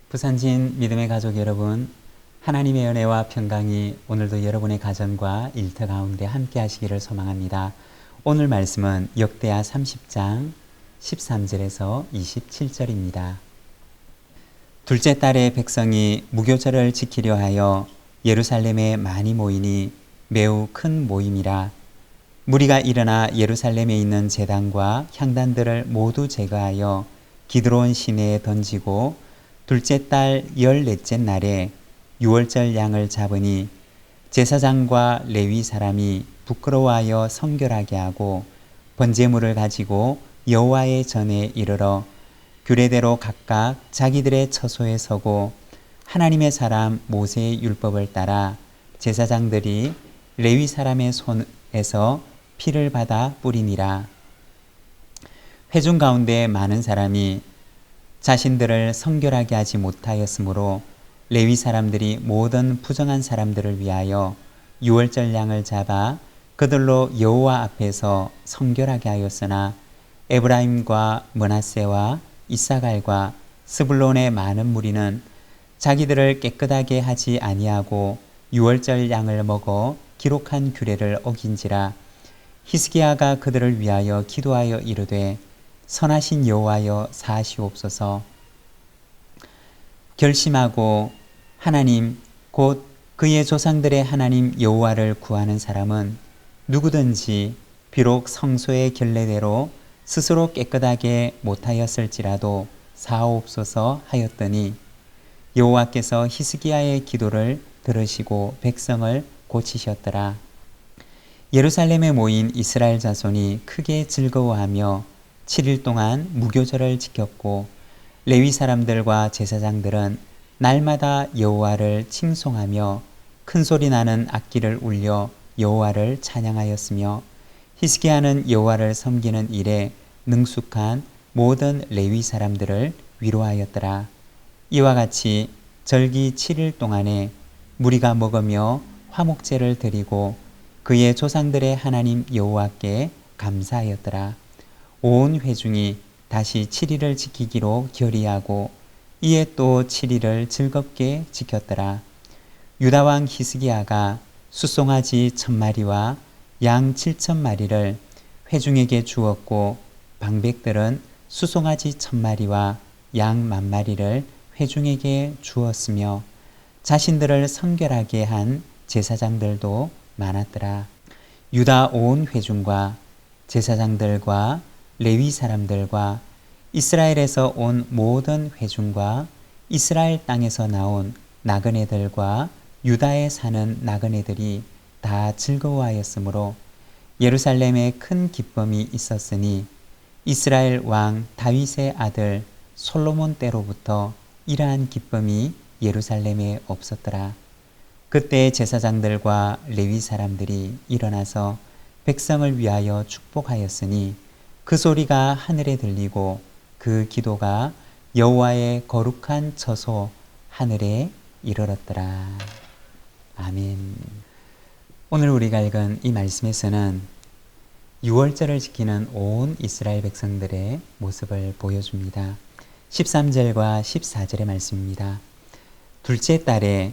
부산진 믿음의 가족 여러분, 하나님의 은혜와 평강이 오늘도 여러분의 가정과 일터 가운데 함께 하시기를 소망합니다. 오늘 말씀은 역대하 30장 13절에서 27절입니다. 둘째 달에 백성이 무교절을 지키려 하여 예루살렘에 많이 모이니 매우 큰 모임이라. 무리가 일어나 예루살렘에 있는 제단과 향단들을 모두 제거하여 기드론 시내에 던지고 둘째 달 14째 날에 유월절 양을 잡으니 제사장과 레위 사람이 부끄러워하여 성결하게 하고 번제물을 가지고 여호와의 전에 이르러 규례대로 각각 자기들의 처소에 서고 하나님의 사람 모세의 율법을 따라 제사장들이 레위 사람의 손에서 피를 받아 뿌리니라. 회중 가운데 많은 사람이 자신들을 성결하게 하지 못하였으므로 레위 사람들이 모든 부정한 사람들을 위하여 유월절 양을 잡아 그들로 여호와 앞에서 성결하게 하였으나 에브라임과 므낫세와 이사갈과 스불론의 많은 무리는 자기들을 깨끗하게 하지 아니하고 유월절 양을 먹어 기록한 규례를 어긴지라. 히스기야가 그들을 위하여 기도하여 이르되 선하신 여호와여 사하시옵소서. 결심하고 하나님 곧 그의 조상들의 하나님 여호와를 구하는 사람은 누구든지 비록 성소의 결례대로 스스로 깨끗하게 못하였을지라도 사하옵소서 하였더니 여호와께서 히스기야의 기도를 들으시고 백성을 고치셨더라. 예루살렘에 모인 이스라엘 자손이 크게 즐거워하며 7일 동안 무교절을 지켰고 레위 사람들과 제사장들은 날마다 여호와를 칭송하며 큰소리 나는 악기를 울려 여호와를 찬양하였으며 히스기야는 여호와를 섬기는 일에 능숙한 모든 레위 사람들을 위로하였더라. 이와 같이 절기 7일 동안에 무리가 먹으며 화목제를 드리고 그의 조상들의 하나님 여호와께 감사하였더라. 온 회중이 다시 7일을 지키기로 결의하고 이에 또 7일을 즐겁게 지켰더라. 유다 왕 히스기야가 숫송아지 1000마리와 양 7000마리를 회중에게 주었고 방백들은 숫송아지 1000마리와 양 10,000마리를 회중에게 주었으며 자신들을 성결하게 한 제사장들도 많았더라. 유다 온 회중과 제사장들과 레위 사람들과 이스라엘에서 온 모든 회중과 이스라엘 땅에서 나온 나그네들과 유다에 사는 나그네들이 다 즐거워하였으므로 예루살렘에 큰 기쁨이 있었으니 이스라엘 왕 다윗의 아들 솔로몬 때로부터 이러한 기쁨이 예루살렘에 없었더라. 그때 제사장들과 레위 사람들이 일어나서 백성을 위하여 축복하였으니 그 소리가 하늘에 들리고 그 기도가 여호와의 거룩한 처소 하늘에 이르렀더라. 아멘. 오늘 우리가 읽은 이 말씀에서는 유월절을 지키는 온 이스라엘 백성들의 모습을 보여줍니다. 13절과 14절의 말씀입니다. 둘째 달에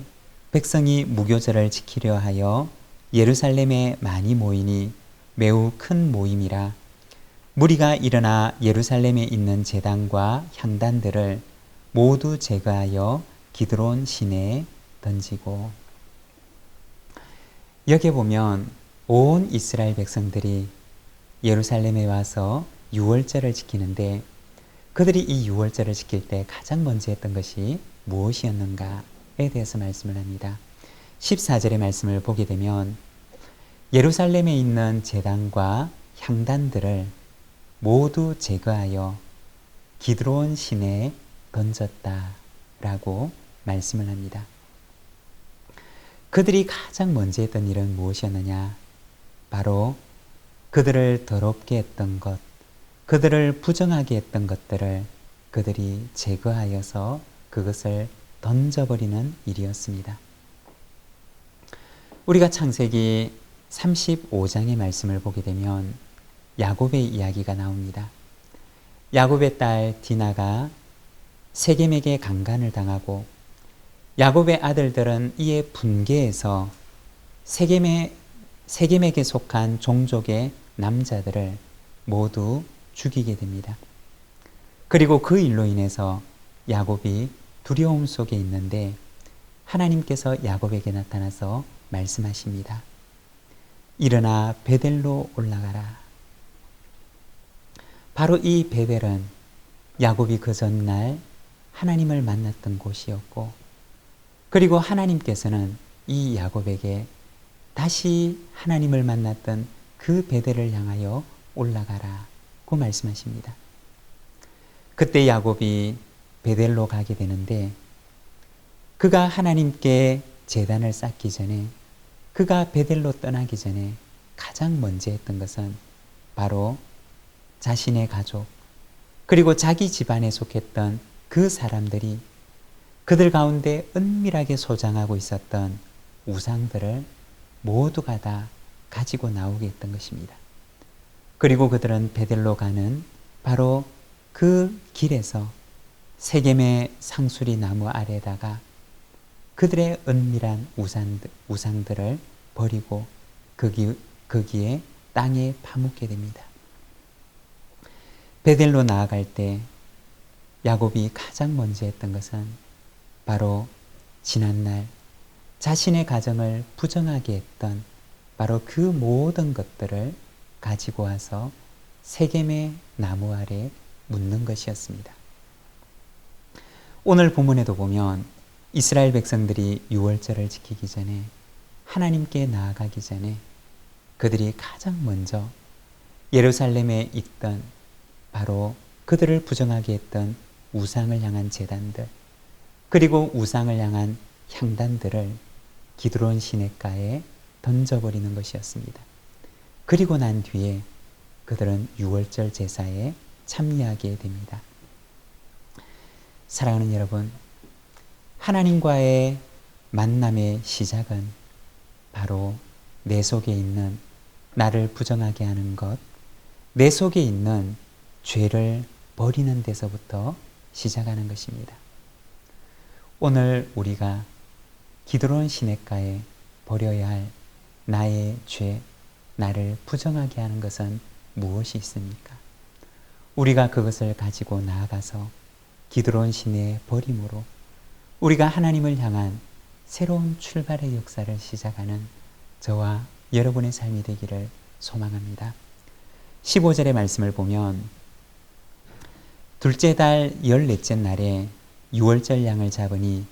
백성이 무교절을 지키려 하여 예루살렘에 많이 모이니 매우 큰 모임이라. 무리가 일어나 예루살렘에 있는 제단과 향단들을 모두 제거하여 기드론 시내에 던지고. 여기 보면 온 이스라엘 백성들이 예루살렘에 와서 유월절을 지키는데 그들이 이 유월절을 지킬 때 가장 먼저 했던 것이 무엇이었는가에 대해서 말씀을 합니다. 14절의 말씀을 보게 되면 예루살렘에 있는 제단과 향단들을 모두 제거하여 기드론 시내에 던졌다라고 말씀을 합니다. 그들이 가장 먼저 했던 일은 무엇이었느냐? 바로 그들을 더럽게 했던 것, 그들을 부정하게 했던 것들을 그들이 제거하여서 그것을 던져버리는 일이었습니다. 우리가 창세기 35장의 말씀을 보게 되면 야곱의 이야기가 나옵니다. 야곱의 딸 디나가 세겜에게 강간을 당하고 야곱의 아들들은 이에 분개해서 세겜에게 속한 종족의 남자들을 모두 죽이게 됩니다. 그리고 그 일로 인해서 야곱이 두려움 속에 있는데 하나님께서 야곱에게 나타나서 말씀하십니다. 일어나 베델로 올라가라. 바로 이 베델은 야곱이 그 전날 하나님을 만났던 곳이었고, 그리고 하나님께서는 이 야곱에게 다시 하나님을 만났던 그 베델을 향하여 올라가라고 말씀하십니다. 그때 야곱이 베델로 가게 되는데, 그가 하나님께 제단을 쌓기 전에, 그가 베델로 떠나기 전에 가장 먼저 했던 것은 바로 자신의 가족, 그리고 자기 집안에 속했던 그 사람들이 그들 가운데 은밀하게 소장하고 있었던 우상들을 모두가 다 가지고 나오게 했던 것입니다. 그리고 그들은 베델로 가는 바로 그 길에서 세겜의 상수리 나무 아래다가 그들의 은밀한 우상들을 버리고 거기에 땅에 파묻게 됩니다. 베델로 나아갈 때 야곱이 가장 먼저 했던 것은 바로 지난날 자신의 가정을 부정하게 했던 바로 그 모든 것들을 가지고 와서 세겜의 나무 아래 묻는 것이었습니다. 오늘 본문에도 보면 이스라엘 백성들이 유월절을 지키기 전에, 하나님께 나아가기 전에 그들이 가장 먼저 예루살렘에 있던 바로 그들을 부정하게 했던 우상을 향한 제단들, 그리고 우상을 향한 향단들을 기드론 시냇가에 던져버리는 것이었습니다. 그리고 난 뒤에 그들은 유월절 제사에 참여하게 됩니다. 사랑하는 여러분, 하나님과의 만남의 시작은 바로 내 속에 있는 나를 부정하게 하는 것, 내 속에 있는 죄를 버리는 데서부터 시작하는 것입니다. 오늘 우리가 기드론 시냇가에 버려야 할 나의 죄, 나를 부정하게 하는 것은 무엇이 있습니까? 우리가 그것을 가지고 나아가서 기드론 시내에 버림으로 우리가 하나님을 향한 새로운 출발의 역사를 시작하는 저와 여러분의 삶이 되기를 소망합니다. 15절의 말씀을 보면 둘째 달 14째 날에 유월절 양을 잡으니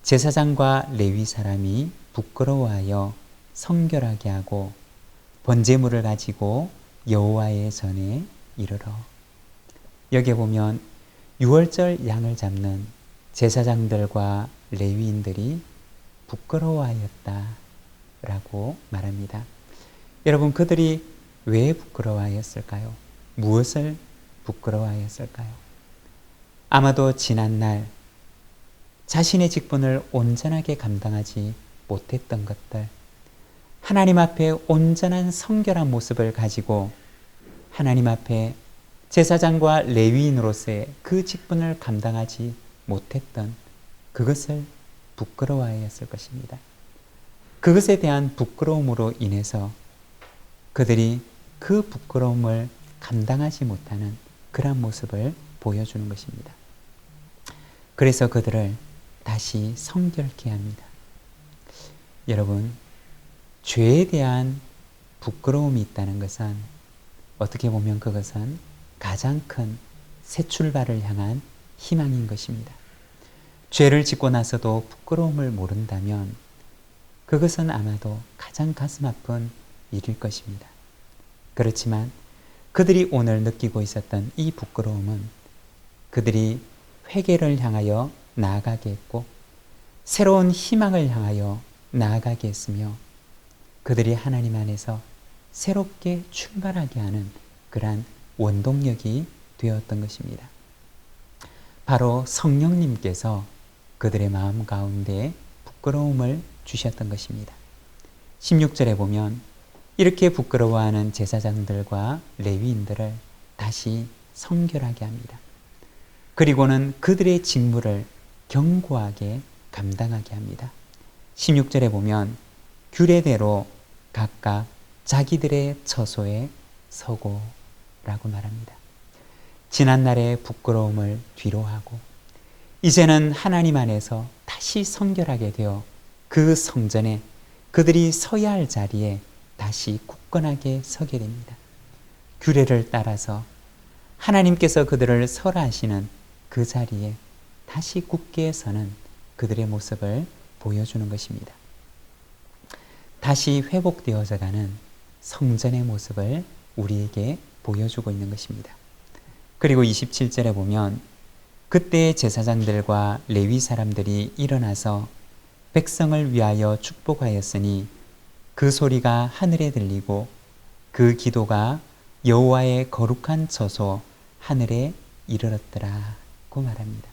제사장과 레위 사람이 부끄러워하여 성결하게 하고 번제물을 가지고 여호와의 전에 이르러. 여기에 보면 유월절 양을 잡는 제사장들과 레위인들이 부끄러워하였다라고 말합니다. 여러분, 그들이 왜 부끄러워하였을까요? 무엇을 부끄러워하였을까요? 아마도 지난날 자신의 직분을 온전하게 감당하지 못했던 것들, 하나님 앞에 온전한 성결한 모습을 가지고 하나님 앞에 제사장과 레위인으로서의 그 직분을 감당하지 못했던 그것을 부끄러워하였을 것입니다. 그것에 대한 부끄러움으로 인해서 그들이 그 부끄러움을 감당하지 못하는 그런 모습을 보여주는 것입니다. 그래서 그들을 다시 성결케 합니다. 여러분, 죄에 대한 부끄러움이 있다는 것은 어떻게 보면 그것은 가장 큰 새 출발을 향한 희망인 것입니다. 죄를 짓고 나서도 부끄러움을 모른다면 그것은 아마도 가장 가슴 아픈 일일 것입니다. 그렇지만 그들이 오늘 느끼고 있었던 이 부끄러움은 그들이 회개를 향하여 나아가게 했고 새로운 희망을 향하여 나아가게 했으며 그들이 하나님 안에서 새롭게 출발하게 하는 그러한 원동력이 되었던 것입니다. 바로 성령님께서 그들의 마음 가운데 부끄러움을 주셨던 것입니다. 16절에 보면 이렇게 부끄러워하는 제사장들과 레위인들을 다시 성결하게 합니다. 그리고는 그들의 직무를 견고하게 감당하게 합니다. 16절에 보면 규례대로 각각 자기들의 처소에 서고라고 말합니다. 지난날의 부끄러움을 뒤로하고 이제는 하나님 안에서 다시 성결하게 되어 그 성전에 그들이 서야 할 자리에 다시 굳건하게 서게 됩니다. 규례를 따라서 하나님께서 그들을 서라 하시는 그 자리에 다시 굳게 서는 그들의 모습을 보여주는 것입니다. 다시 회복되어져 가는 성전의 모습을 우리에게 보여주고 있는 것입니다. 그리고 27절에 보면 그때 제사장들과 레위 사람들이 일어나서 백성을 위하여 축복하였으니 그 소리가 하늘에 들리고 그 기도가 여호와의 거룩한 처소 하늘에 이르렀더라고 말합니다.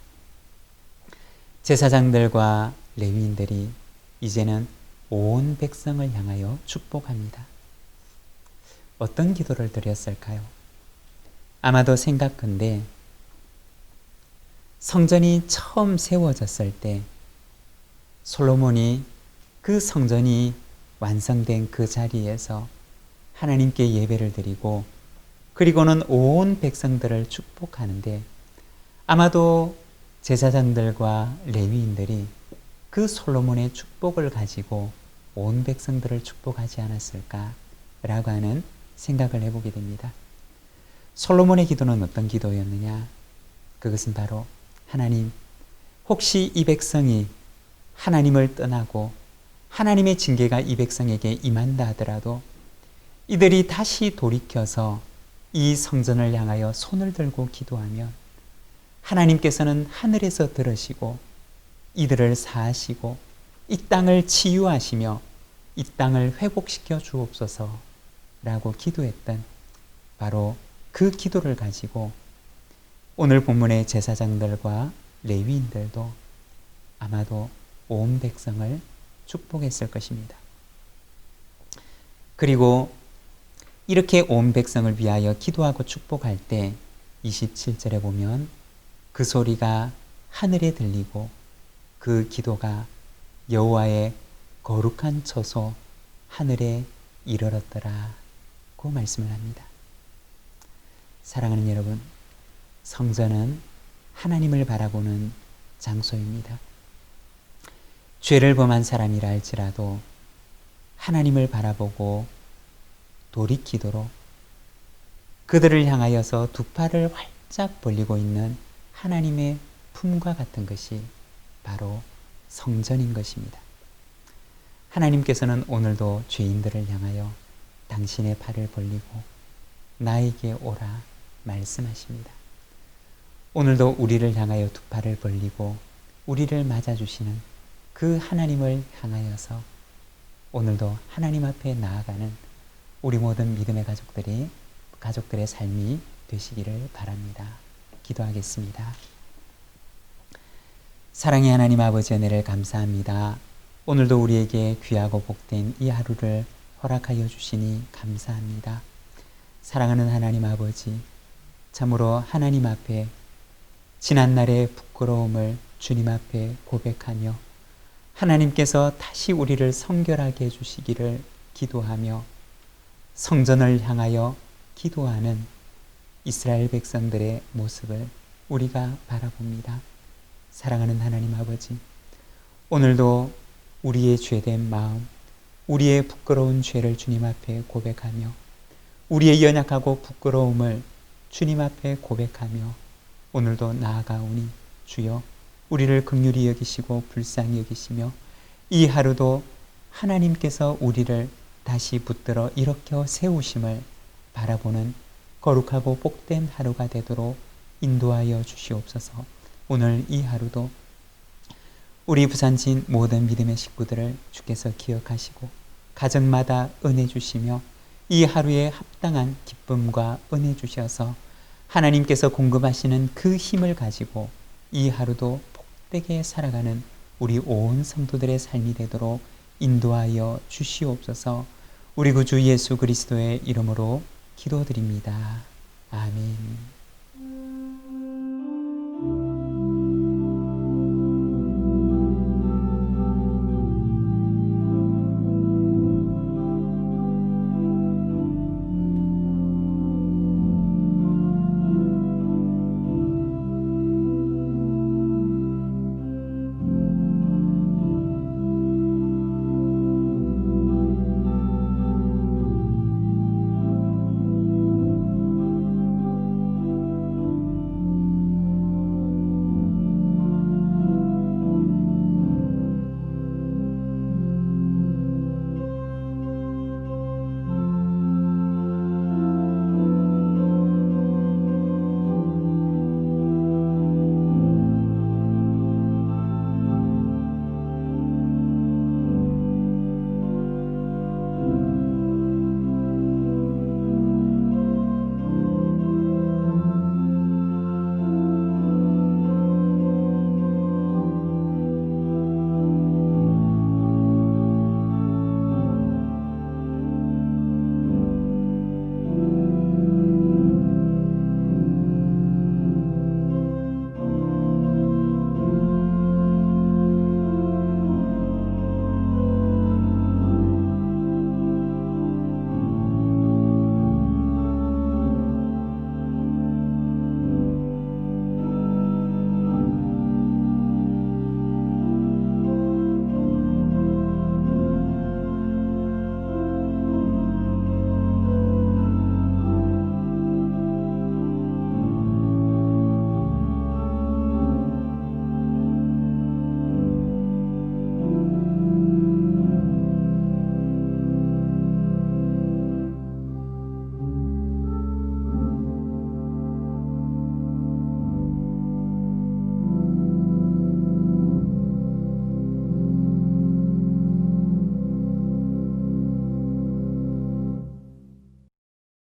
제사장들과 레위인들이 이제는 온 백성을 향하여 축복합니다. 어떤 기도를 드렸을까요? 아마도 생각컨대 성전이 처음 세워졌을 때 솔로몬이 그 성전이 완성된 그 자리에서 하나님께 예배를 드리고 그리고는 온 백성들을 축복하는데 아마도 제사장들과 레위인들이 그 솔로몬의 축복을 가지고 온 백성들을 축복하지 않았을까라고 하는 생각을 해보게 됩니다. 솔로몬의 기도는 어떤 기도였느냐? 그것은 바로 하나님, 혹시 이 백성이 하나님을 떠나고 하나님의 징계가 이 백성에게 임한다 하더라도 이들이 다시 돌이켜서 이 성전을 향하여 손을 들고 기도하면 하나님께서는 하늘에서 들으시고 이들을 사하시고 이 땅을 치유하시며 이 땅을 회복시켜 주옵소서라고 기도했던 바로 그 기도를 가지고 오늘 본문의 제사장들과 레위인들도 아마도 온 백성을 축복했을 것입니다. 그리고 이렇게 온 백성을 위하여 기도하고 축복할 때 27절에 보면 그 소리가 하늘에 들리고 그 기도가 여호와의 거룩한 처소 하늘에 이르렀더라고 말씀을 합니다. 사랑하는 여러분, 성전은 하나님을 바라보는 장소입니다. 죄를 범한 사람이라 할지라도 하나님을 바라보고 돌이키도록 그들을 향하여서 두 팔을 활짝 벌리고 있는 하나님의 품과 같은 것이 바로 성전인 것입니다. 하나님께서는 오늘도 죄인들을 향하여 당신의 팔을 벌리고 나에게 오라 말씀하십니다. 오늘도 우리를 향하여 두 팔을 벌리고 우리를 맞아주시는 그 하나님을 향하여서 오늘도 하나님 앞에 나아가는 우리 모든 믿음의 가족들의 삶이 되시기를 바랍니다. 기도하겠습니다. 사랑의 하나님 아버지 은혜를 감사합니다. 오늘도 우리에게 귀하고 복된 이 하루를 허락하여 주시니 감사합니다. 사랑하는 하나님 아버지, 참으로 하나님 앞에 지난날의 부끄러움을 주님 앞에 고백하며 하나님께서 다시 우리를 성결하게 해주시기를 기도하며 성전을 향하여 기도하는 이스라엘 백성들의 모습을 우리가 바라봅니다. 사랑하는 하나님 아버지, 오늘도 우리의 죄된 마음, 우리의 부끄러운 죄를 주님 앞에 고백하며 우리의 연약하고 부끄러움을 주님 앞에 고백하며 오늘도 나아가오니 주여 우리를 긍휼히 여기시고 불쌍히 여기시며 이 하루도 하나님께서 우리를 다시 붙들어 일으켜 세우심을 바라보는 거룩하고 복된 하루가 되도록 인도하여 주시옵소서. 오늘 이 하루도 우리 부산진 모든 믿음의 식구들을 주께서 기억하시고 가정마다 은혜 주시며 이 하루에 합당한 기쁨과 은혜 주셔서 하나님께서 공급하시는 그 힘을 가지고 이 하루도 복되게 살아가는 우리 온 성도들의 삶이 되도록 인도하여 주시옵소서. 우리 구주 예수 그리스도의 이름으로 기도드립니다. 아멘.